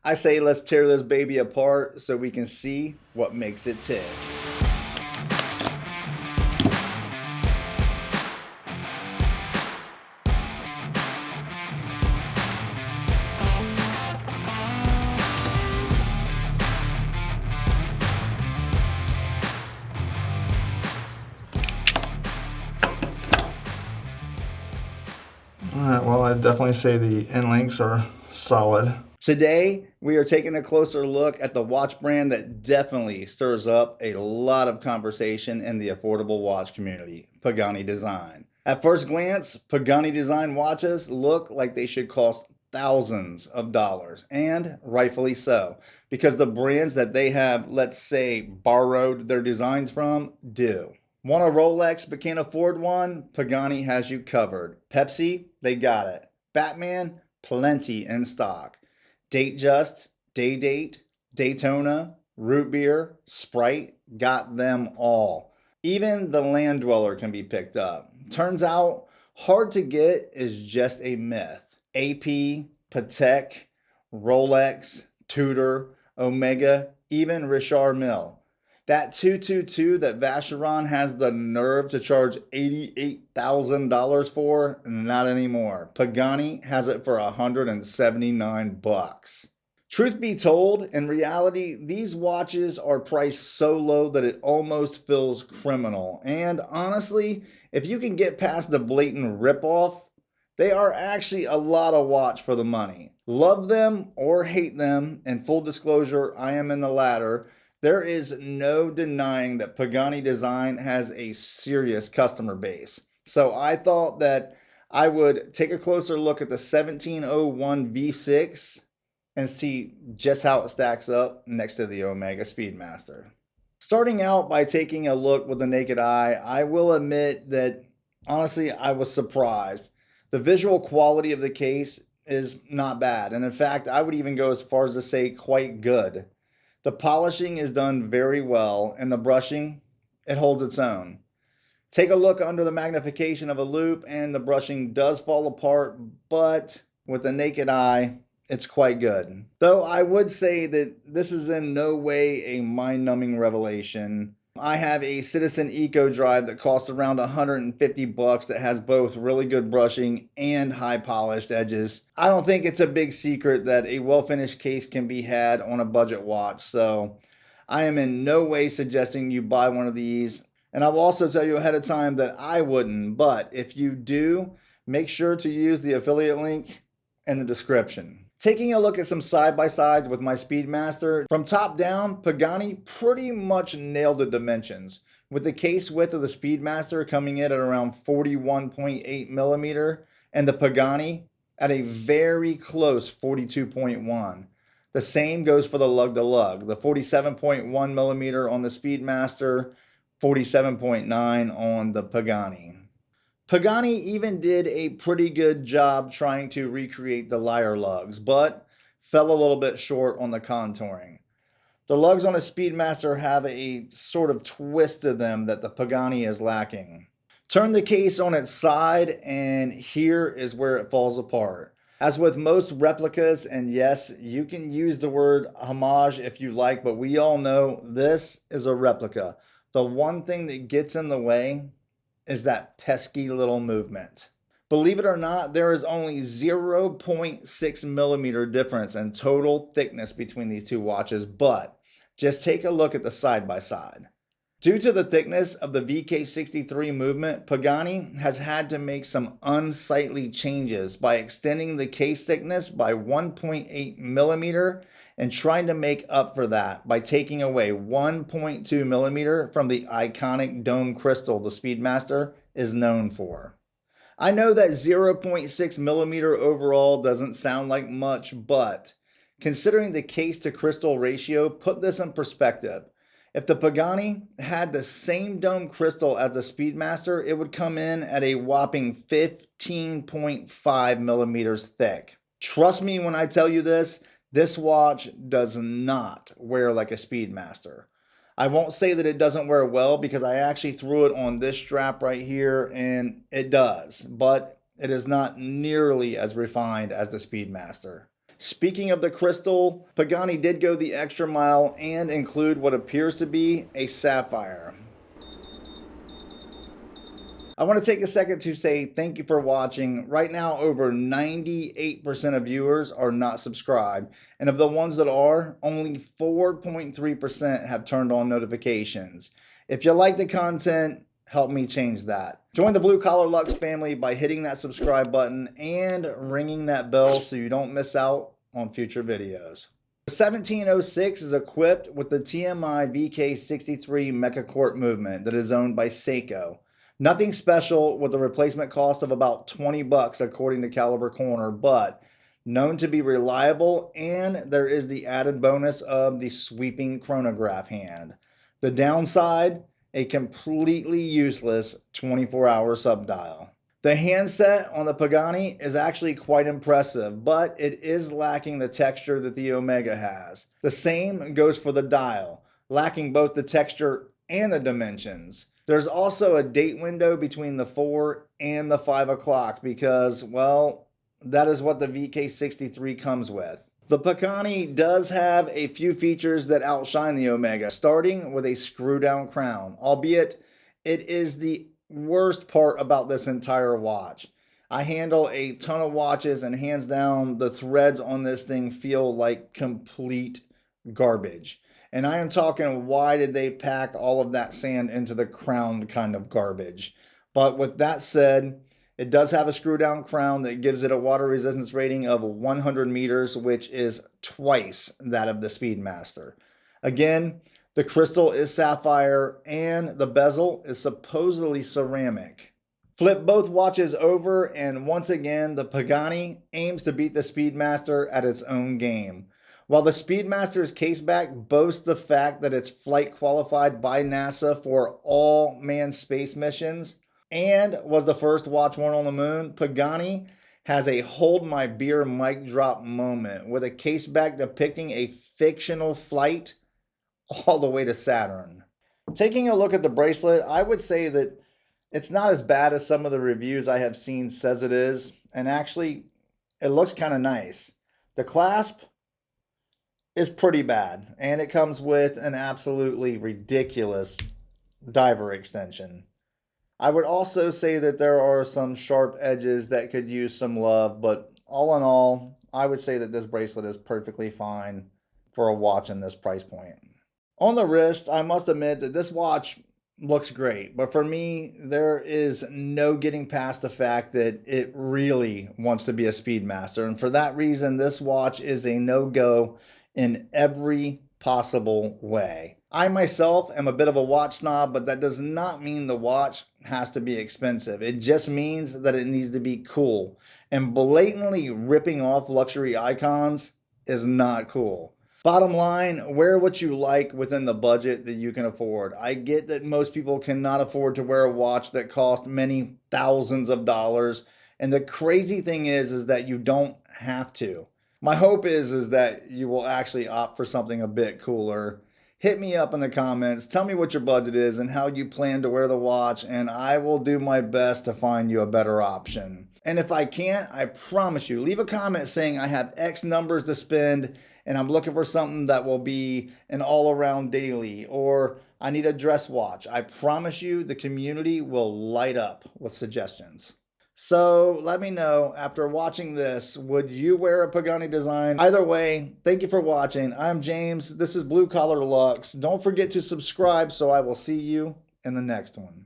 I say let's tear this baby apart so we can see what makes it tick. Alright, well, I'd definitely say the end links are solid. Today, we are taking a closer look at the watch brand that definitely stirs up a lot of conversation in the affordable watch community, Pagani Design. At first glance, Pagani Design watches look like they should cost thousands of dollars, and rightfully so, because the brands that they have, let's say, borrowed their designs from do. Want a Rolex but can't afford one? Pagani has you covered. Pepsi, they got it. Batman, plenty in stock. Datejust, Day Date, Daytona, Root Beer, Sprite, got them all. Even the Land Dweller can be picked up. Turns out, hard to get is just a myth. AP, Patek, Rolex, Tudor, Omega, even Richard Mille. That 222 that Vacheron has the nerve to charge $88,000 for, not anymore. Pagani has it for $179. Truth be told, in reality, these watches are priced so low that it almost feels criminal. And honestly, if you can get past the blatant ripoff, they are actually a lot of watch for the money. Love them or hate them, and full disclosure, I am in the latter. There is no denying that Pagani Design has a serious customer base. So I thought that I would take a closer look at the 1701 V6 and see just how it stacks up next to the Omega Speedmaster. Starting out by taking a look with the naked eye, I will admit that honestly I was surprised. The visual quality of the case is not bad, and in fact I would even go as far as to say quite good. The polishing is done very well, and the brushing, it holds its own. Take a look under the magnification of a loupe, and the brushing does fall apart, but with the naked eye, it's quite good. Though I would say that this is in no way a mind-numbing revelation. I have a Citizen Eco Drive that costs around $150 that has both really good brushing and high polished edges. I don't think it's a big secret that a well-finished case can be had on a budget watch, so I am in no way suggesting you buy one of these. And I will also tell you ahead of time that I wouldn't, but if you do, make sure to use the affiliate link in the description. Taking a look at some side-by-sides with my Speedmaster, from top down, Pagani pretty much nailed the dimensions, with the case width of the Speedmaster coming in at around 41.8 millimeter, and the Pagani at a very close 42.1. The same goes for the lug-to-lug, the 47.1 millimeter on the Speedmaster, 47.9 on the Pagani. Pagani even did a pretty good job trying to recreate the lyre lugs, but fell a little bit short on the contouring. The lugs on a Speedmaster have a sort of twist to them that the Pagani is lacking. Turn the case on its side, and here is where it falls apart. As with most replicas, and yes, you can use the word homage if you like, but we all know this is a replica. The one thing that gets in the way is that pesky little movement. Believe it or not, there is only 0.6 millimeter difference in total thickness between these two watches, but just take a look at the side by side. Due to the thickness of the VK63 movement, Pagani has had to make some unsightly changes by extending the case thickness by 1.8 millimeter and trying to make up for that by taking away 1.2 millimeter from the iconic dome crystal the Speedmaster is known for. I know that 0.6 millimeter overall doesn't sound like much, but considering the case to crystal ratio, put this in perspective. If the Pagani had the same dome crystal as the Speedmaster, it would come in at a whopping 15.5 millimeters thick. Trust me when I tell you this watch does not wear like a Speedmaster. I won't say that it doesn't wear well because I actually threw it on this strap right here and it does, but it is not nearly as refined as the Speedmaster. Speaking of the crystal, Pagani did go the extra mile and include what appears to be a sapphire. I want to take a second to say thank you for watching. Right now, over 98% of viewers are not subscribed. And of the ones that are, only 4.3% have turned on notifications. If you like the content, help me change that. Join the Blue Collar Luxe family by hitting that subscribe button and ringing that bell so you don't miss out on future videos. The 1706 is equipped with the TMI VK63 Mecha Court movement that is owned by Seiko. Nothing special with a replacement cost of about 20 bucks according to Caliber Corner, but known to be reliable, and there is the added bonus of the sweeping chronograph hand. The downside, a completely useless 24-hour subdial. The handset on the Pagani is actually quite impressive, but it is lacking the texture that the Omega has. The same goes for the dial, lacking both the texture and the dimensions. There's also a date window between the 4 and the 5 o'clock because, well, that is what the VK63 comes with. The Pagani does have a few features that outshine the Omega, starting with a screw-down crown, albeit it is the worst part about this entire watch. I handle a ton of watches and hands down the threads on this thing feel like complete garbage. And I am talking, why did they pack all of that sand into the crown kind of garbage? But with that said, it does have a screw down crown that gives it a water resistance rating of 100 meters, which is twice that of the Speedmaster. Again, the crystal is sapphire and the bezel is supposedly ceramic. Flip both watches over and once again, the Pagani aims to beat the Speedmaster at its own game. While the Speedmaster's caseback boasts the fact that it's flight qualified by NASA for all manned space missions and was the first watch worn on the moon, Pagani has a hold my beer mic drop moment with a caseback depicting a fictional flight all the way to Saturn. Taking a look at the bracelet, I would say that it's not as bad as some of the reviews I have seen says it is, and actually it looks kind of nice. The clasp is pretty bad, and it comes with an absolutely ridiculous diver extension. I would also say that there are some sharp edges that could use some love, but all in all, I would say that this bracelet is perfectly fine for a watch in this price point. On the wrist, I must admit that this watch looks great, but for me, there is no getting past the fact that it really wants to be a Speedmaster, and for that reason, this watch is a no-go in every possible way. I myself am a bit of a watch snob, but that does not mean the watch has to be expensive. It just means that it needs to be cool. And blatantly ripping off luxury icons is not cool. Bottom line, wear what you like within the budget that you can afford. I get that most people cannot afford to wear a watch that costs many thousands of dollars. And the crazy thing is that you don't have to. My hope is that you will actually opt for something a bit cooler. Hit me up in the comments. Tell me what your budget is and how you plan to wear the watch, and I will do my best to find you a better option. And if I can't, I promise you, leave a comment saying I have X numbers to spend and I'm looking for something that will be an all-around daily, or I need a dress watch. I promise you the community will light up with suggestions. So let me know, after watching this, would you wear a Pagani Design? Either way, thank you for watching. I'm James. This is Blue Collar Luxe. Don't forget to subscribe so I will see you in the next one.